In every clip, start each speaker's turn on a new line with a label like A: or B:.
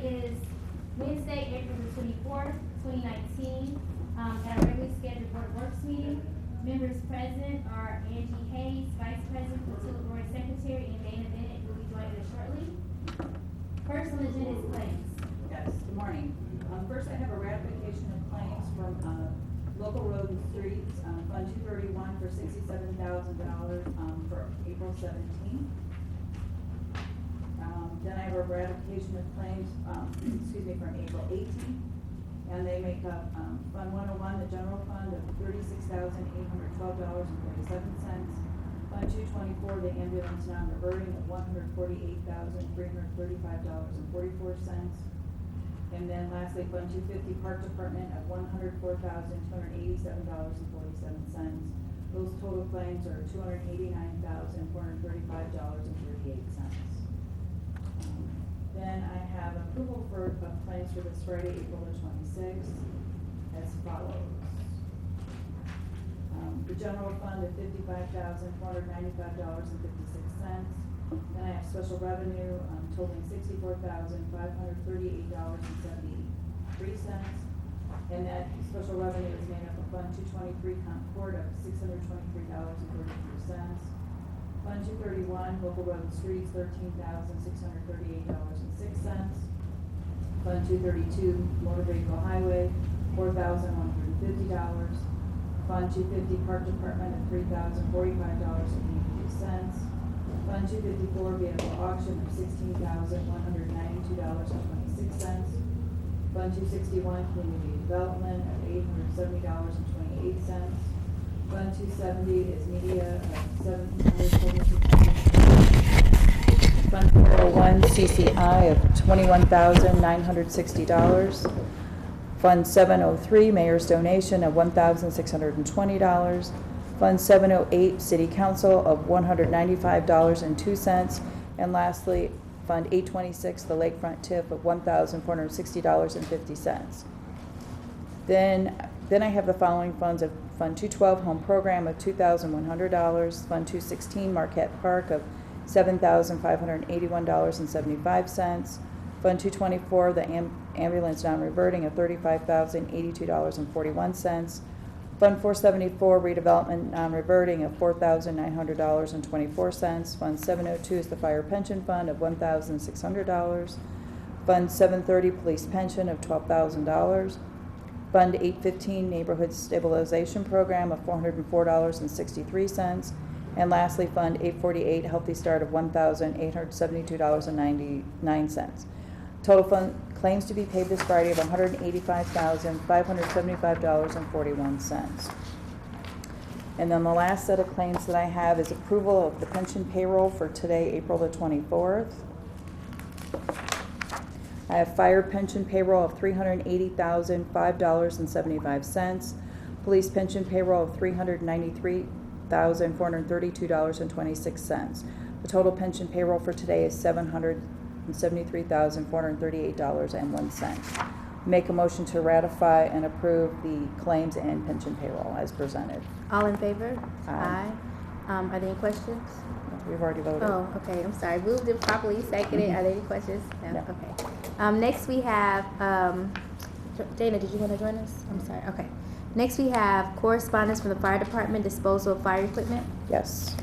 A: is Wednesday, April the 24th, 2019, at our regularly scheduled board works meeting. Members present are Angie Hayes, Vice President, Priscilla Roy, Secretary, and Dana Bennett, who will be joining us shortly. First on the agenda is claims.
B: Yes, good morning. First, I have a ratification of claims from local road and streets, Fund 231 for $67,000 for April 17th. Then I have a ratification of claims, from April 18th. And they make up Fund 101, the general fund of $36,812.47. Fund 224, the ambulance non-reverting of $148,335.44. And then lastly, Fund 250, Park Department of $104,287.47. Those total claims are $289,435.38. Then I have approval of claims for this Friday, April the 26th, as follows. The general fund of $55,495.56. Then I have special revenue totaling $64,538.73. And that special revenue is made up of Fund 223 Concord of $623.33. Fund 231 local road and streets $13,638.06. Fund 232 motor vehicle highway $4,150. Fund 250 park department of $3,045.82. Fund 254 vehicle auction of $16,192.26. Fund 261 community development of $870.28. Fund 270 is media of $746. Fund 401 CCI of $21,960. Fund 703 mayor's donation of $1,620. Fund 708 city council of $195.02. And lastly, Fund 826 the lakefront TIF of $1,460.50. Then I have the following funds of Fund 212 home program of $2,100. Fund 216 Marquette Park of $7,581.75. Fund 224 the ambulance non-reverting of $35,082.41. Fund 474 redevelopment non-reverting of $4,900.24. Fund 702 is the fire pension fund of $1,600. Fund 730 police pension of $12,000. Fund 815 Neighborhood Stabilization Program of $404.63. And lastly, Fund 848 Healthy Start of $1,872.99. Total fund claims to be paid this Friday of $185,575.41. And then the last set of claims that I have is approval of the pension payroll for today, April the 24th. I have fire pension payroll of $380,005.75. Police pension payroll of $393,432.26. The total pension payroll for today is $773,438.01. Make a motion to ratify and approve the claims and pension payroll as presented.
C: All in favor?
B: Aye.
C: Are there any questions?
B: We've already voted.
C: Oh, okay, I'm sorry. Moved it properly, seconded. Are there any questions? No.
B: No.
C: Okay. Next we have, Dana, did you want to join us? I'm sorry. Okay. Next we have correspondence from the fire department, disposal of fire equipment.
B: Yes.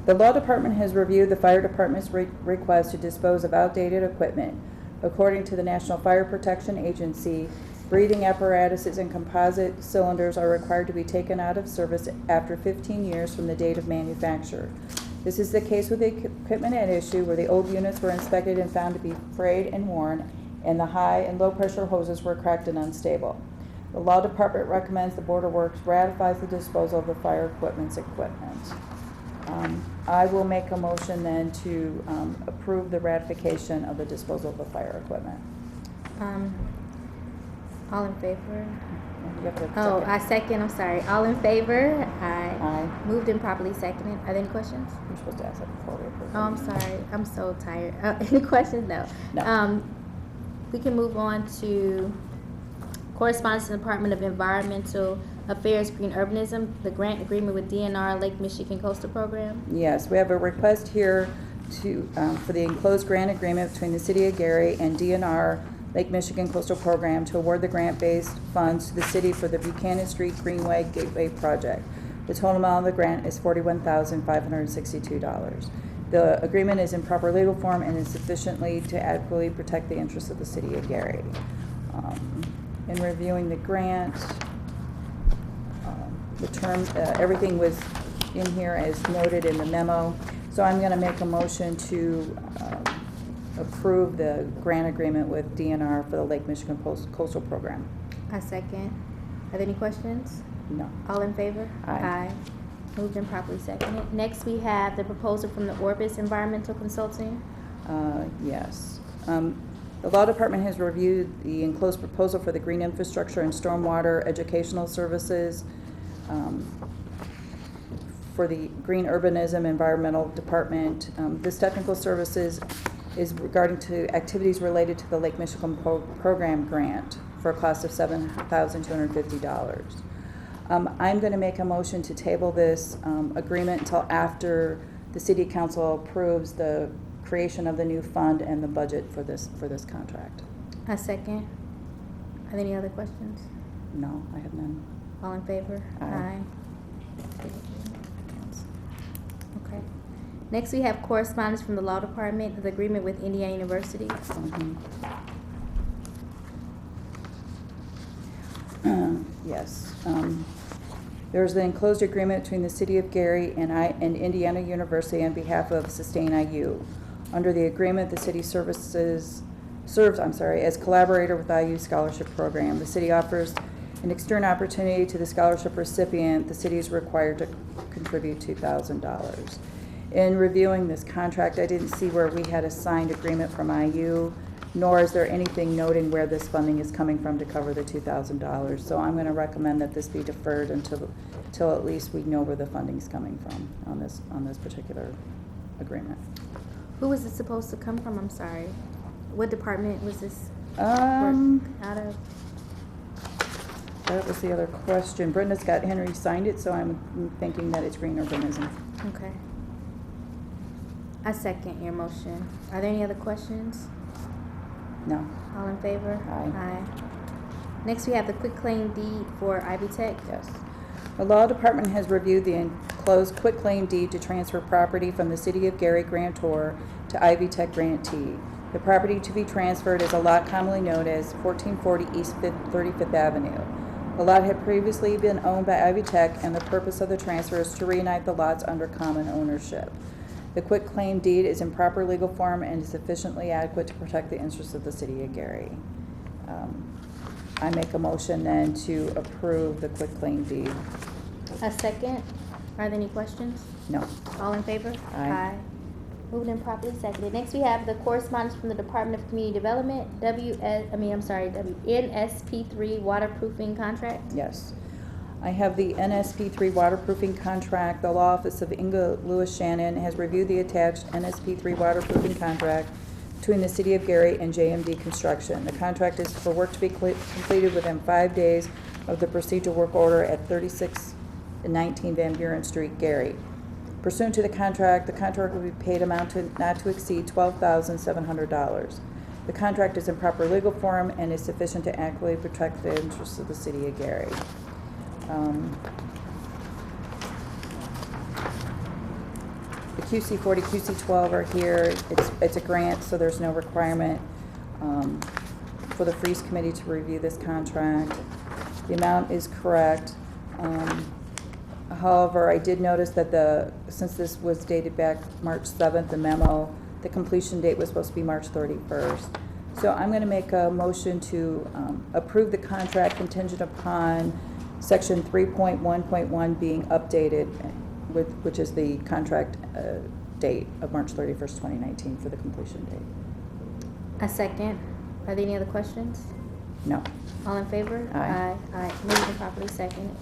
B: The law department has reviewed the fire department's request to dispose of outdated equipment. According to the National Fire Protection Agency, breathing apparatuses and composite cylinders are required to be taken out of service after 15 years from the date of manufacture. This is the case with the equipment at issue, where the old units were inspected and found to be frayed and worn, and the high and low pressure hoses were cracked and unstable. The law department recommends the Board of Works ratifies the disposal of the fire equipment. I will make a motion then to approve the ratification of the disposal of the fire equipment.
C: All in favor?
B: You have to
C: Oh,
B: second.
C: I second. I'm sorry. All in favor? Aye.
B: Aye.
C: Moved and properly seconded. Are there any questions?
B: You're supposed to ask that before we approve.
C: Oh, I'm sorry. I'm so tired. Any questions? No.
B: No.
C: We can move on to correspondence to the Department of Environmental Affairs, Green Urbanism, the grant agreement with DNR Lake Michigan Coastal Program.
B: Yes, we have a request here for the enclosed grant agreement between the City of Gary and DNR Lake Michigan Coastal Program to award the grant-based funds to the city for the Buchanan Street Greenway Gateway Project. The total amount of the grant is $41,562. The agreement is in proper legal form and is sufficiently to adequately protect the interests of the City of Gary. In reviewing the grant, the terms, everything was in here as noted in the memo. So I'm going to make a motion to approve the grant agreement with DNR for the Lake Michigan Coastal Program.
C: I second. Are there any questions?
B: No.
C: All in favor?
B: Aye.
C: Moved and properly seconded. Next, we have the proposal from the Orbis Environmental Consulting.
B: Yes. The Law Department has reviewed the enclosed proposal for the green infrastructure and stormwater educational services for the Green Urbanism Environmental Department. This technical services is regarding to activities related to the Lake Michigan Program grant for a cost of $7,250. I'm going to make a motion to table this agreement until after the City Council approves the creation of the new fund and the budget for this contract.
C: I second. Are there any other questions?
B: No, I have none.
C: All in favor?
B: Aye.
C: Okay. Next, we have correspondence from the Law Department, the agreement with Indiana University.
B: Yes. There's the enclosed agreement between the City of Gary and Indiana University on behalf of Sustain IU. Under the agreement, the city serves as collaborator with IU Scholarship Program. The city offers an external opportunity to the scholarship recipient. The city is required to contribute $2,000. In reviewing this contract, I didn't see where we had a signed agreement from IU, nor is there anything noting where this funding is coming from to cover the $2,000. So I'm going to recommend that this be deferred until at least we know where the funding's coming from on this particular agreement.
C: Who was it supposed to come from? I'm sorry. What department was this
B: Um,
C: work out of?
B: That was the other question. Brenda Scott Henry signed it, so I'm thinking that it's Green Urbanism.
C: Okay. I second your motion. Are there any other questions?
B: No.
C: All in favor?
B: Aye.
C: Next, we have the quitclaim deed for Ivy Tech.
B: Yes. The Law Department has reviewed the enclosed quitclaim deed to transfer property from the City of Gary grantor to Ivy Tech grantee. The property to be transferred is a lot commonly known as 1440 East 35th Avenue. The lot had previously been owned by Ivy Tech, and the purpose of the transfer is to reunite the lots under common ownership. The quitclaim deed is in proper legal form and is sufficiently adequate to protect the interests of the City of Gary. I make a motion then to approve the quitclaim deed.
C: A second. Are there any questions?
B: No.
C: All in favor?
B: Aye.
C: Moved and properly seconded. Next, we have the correspondence from the Department of Community Development, NSP3 waterproofing contract.
B: Yes. I have the NSP3 waterproofing contract. The Law Office of Inga Lewis Shannon has reviewed the attached NSP3 waterproofing contract between the City of Gary and JMD Construction. The contract is for work to be completed within 5 days of the procedural work order at 3619 Van Buren Street, Gary. Pursuant to the contract will be paid amount not to exceed $12,700. The contract is in proper legal form and is sufficient to adequately protect the interests of the City of Gary. The QC40, QC12 are here. It's a grant, so there's no requirement for the Freeze Committee to review this contract. The amount is correct. However, I did notice that since this was dated back March 7th, the memo, the completion date was supposed to be March 31st. So I'm going to make a motion to approve the contract contingent upon Section 3.1.1 being updated, which is the contract date of March 31st, 2019 for the completion date.
C: A second. Are there any other questions?
B: No.
C: All in favor?
B: Aye.
C: Aye. Moved and properly seconded.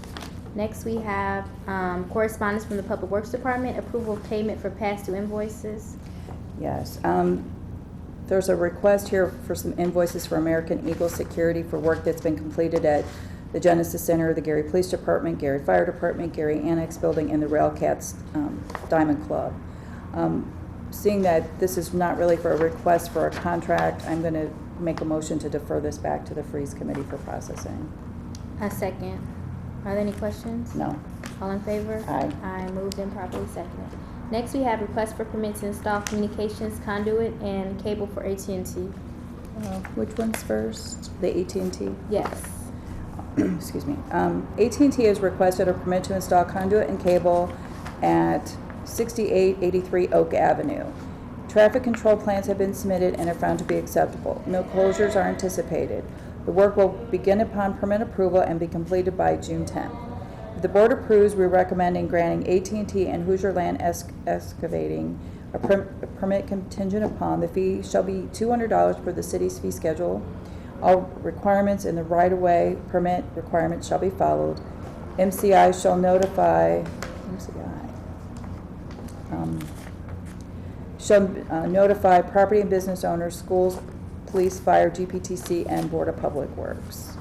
C: Next, we have correspondence from the Public Works Department, approval of payment for past due invoices.
B: Yes. There's a request here for some invoices for American Eagle Security for work that's been completed at the Genesis Center, the Gary Police Department, Gary Fire Department, Gary Annex Building, and the Railcats Diamond Club. seeing that this is not really for a request for a contract, I'm going to make a motion to defer this back to the Freeze Committee for processing.
C: A second. Are there any questions?
B: No.
C: All in favor?
B: Aye.
C: Aye, moved and properly seconded. Next, we have request for permit to install communications conduit and cable for AT&T.
B: Which one's first? The AT&T?
C: Yes.
B: Excuse me. AT&T has requested a permit to install conduit and cable at 6883 Oak Avenue. Traffic control plans have been submitted and are found to be acceptable. No closures are anticipated. The work will begin upon permit approval and be completed by June 10th. If the board approves, we're recommending granting AT&T and Hoosier Land Excavating a permit contingent upon the fee shall be $200 per the city's fee schedule. All requirements in the right-of-way permit requirements shall be followed. MCI shall notify notify property and business owners, schools, police, fire, GPTC, and Board of Public Works.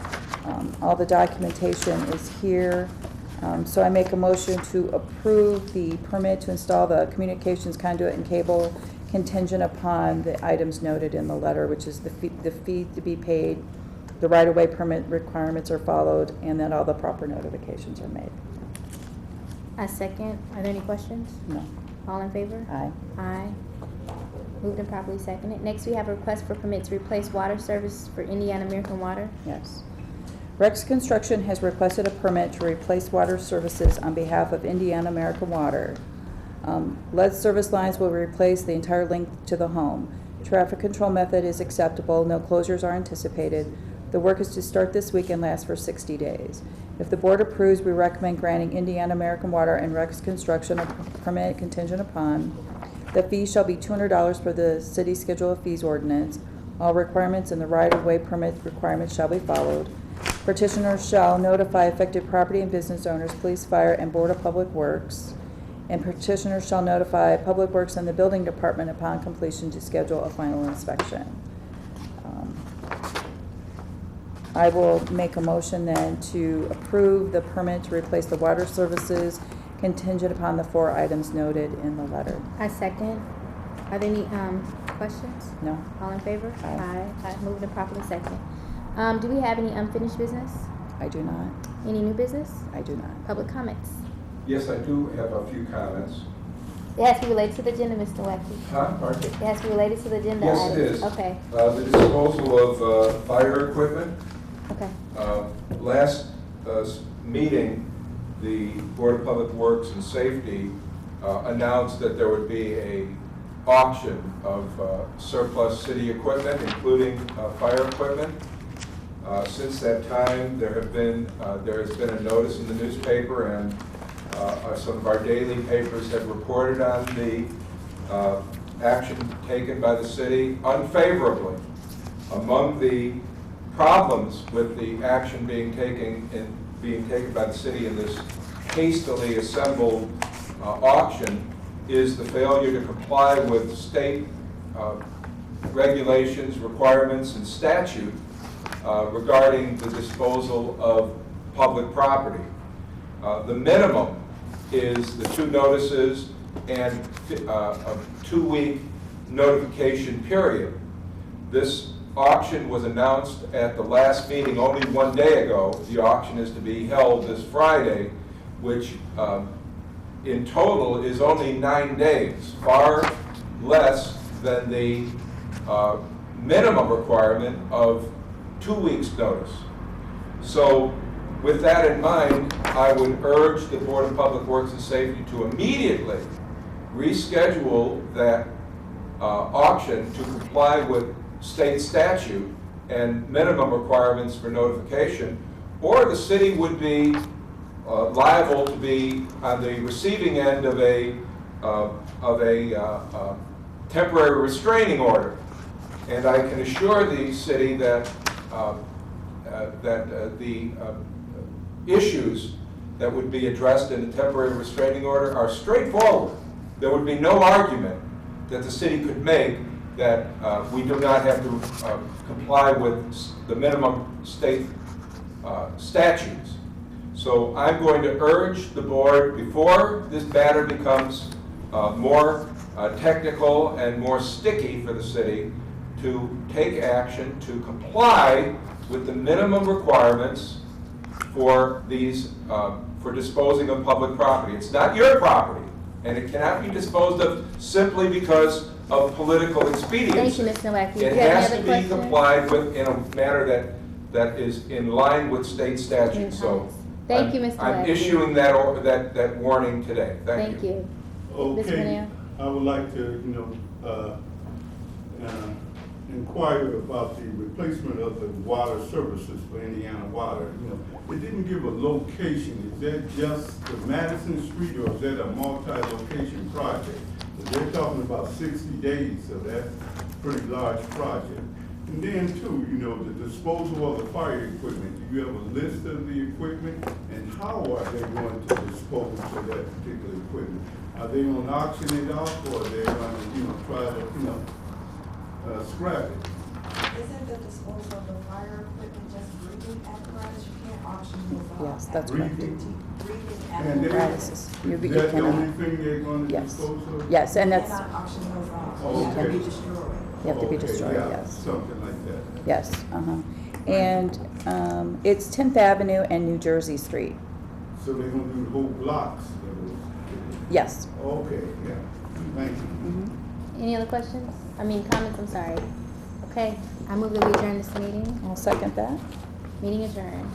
B: All the documentation is here. So I make a motion to approve the permit to install the communications conduit and cable contingent upon the items noted in the letter, which is the fee to be paid, the right-of-way permit requirements are followed, and that all the proper notifications are made.
C: A second. Are there any questions?
B: No.
C: All in favor?
B: Aye.
C: Aye. Moved and properly seconded. Next, we have a request for permit to replace water service for Indiana American Water.
B: Yes. Rex Construction has requested a permit to replace water services on behalf of Indiana American Water. Lead service lines will replace the entire length to the home. Traffic control method is acceptable. No closures are anticipated. The work is to start this week and last for 60 days. If the board approves, we recommend granting Indiana American Water and Rex Construction a permit contingent upon. The fee shall be $200 for the city schedule of fees ordinance. All requirements in the right-of-way permit requirements shall be followed. Petitioners shall notify affected property and business owners, police, fire, and Board of Public Works. And petitioners shall notify Public Works and the Building Department upon completion to schedule a final inspection. I will make a motion then to approve the permit to replace the water services contingent upon the 4 items noted in the letter.
C: A second. Are there any questions?
B: No?
C: All in favor?
B: Aye.
C: Aye. Moved and properly seconded. Do we have any unfinished business?
B: I do not.
C: Any new business?
B: I do not.
C: Public comments?
D: Yes, I do have a few comments.
C: It has to be related to the agenda, Mr. Wacky.
D: Pardon?
C: It has to be related to the agenda
D: Yes,
C: items.
D: it is.
C: Okay.
D: The disposal of fire equipment.
C: Okay.
D: Last meeting, the Board of Public Works and Safety announced that there would be a auction of surplus city equipment, including fire equipment. Since that time, there has been a notice in the newspaper, and some of our daily papers have reported on the action taken by the city unfavorably. Among the problems with the action being taken by the city in this hastily assembled auction is the failure to comply with state regulations, requirements, and statute regarding the disposal of public property. The minimum is the 2 notices and a 2-week notification period. This auction was announced at the last meeting only 1 day ago. The auction is to be held this Friday, which in total is only 9 days, far less than the minimum requirement of 2 weeks' notice. So with that in mind, I would urge the Board of Public Works and Safety to immediately reschedule that auction to comply with state statute and minimum requirements for notification, or the city would be liable to be on the receiving end of a temporary restraining order. And I can assure the city that the issues that would be addressed in the temporary restraining order are straightforward. There would be no argument that the city could make that we do not have to comply with the minimum state statutes. So I'm going to urge the board, before this matter becomes more technical and more sticky for the city to take action to comply with the minimum requirements for these, for disposing of public property. It's not your property, and it cannot be disposed of simply because of political expediency.
C: Thank you, Mr. Nowacki.
D: It
C: You have
D: has to
C: another
D: be
C: question?
D: complied with in a manner that is in line with state statute, so.
C: Thank you,
D: I'm-
C: Mr.
D: I'm
C: Nowacki.
D: issuing that warning today. Thank you.
C: Thank you. Mr.
E: Okay,
C: Manel?
E: I would like to, inquire about the replacement of the water services for Indiana Water. It didn't give a location. Is that just the Madison Street, or is that a multi-location project? 'Cause they're talking about 60 days, so that's a pretty large project. And then too, the disposal of the fire equipment. Do you have a list of the equipment? And how are they going to dispose of that particular equipment? Are they going to auction it off, or are they going to, try to, scrap it?
F: Isn't the disposal of the fire equipment just breathing apparatus? You can't auction those off.
B: Yes, that's correct.
E: Breathing.
F: Breathing
E: And they-
F: apparatus.
B: You
E: Is that the
B: cannot.
E: only thing they're going to
B: Yes.
E: dispose of?
B: Yes, and
F: You
B: that's,
F: cannot auction those off.
E: Oh,
F: They have to
E: okay.
F: be destroyed.
B: you have to be
E: Okay,
B: destroyed,
E: yeah,
B: yes.
E: Something like that.
B: Yes, And it's 10th Avenue and New Jersey Street.
E: So they're going to do the whole blocks?
B: Yes.
E: Okay, yeah. Thank you.
C: Any other questions? Comments, I'm sorry. Okay, I move that we adjourn this meeting.
B: I'll second that.
C: Meeting adjourned.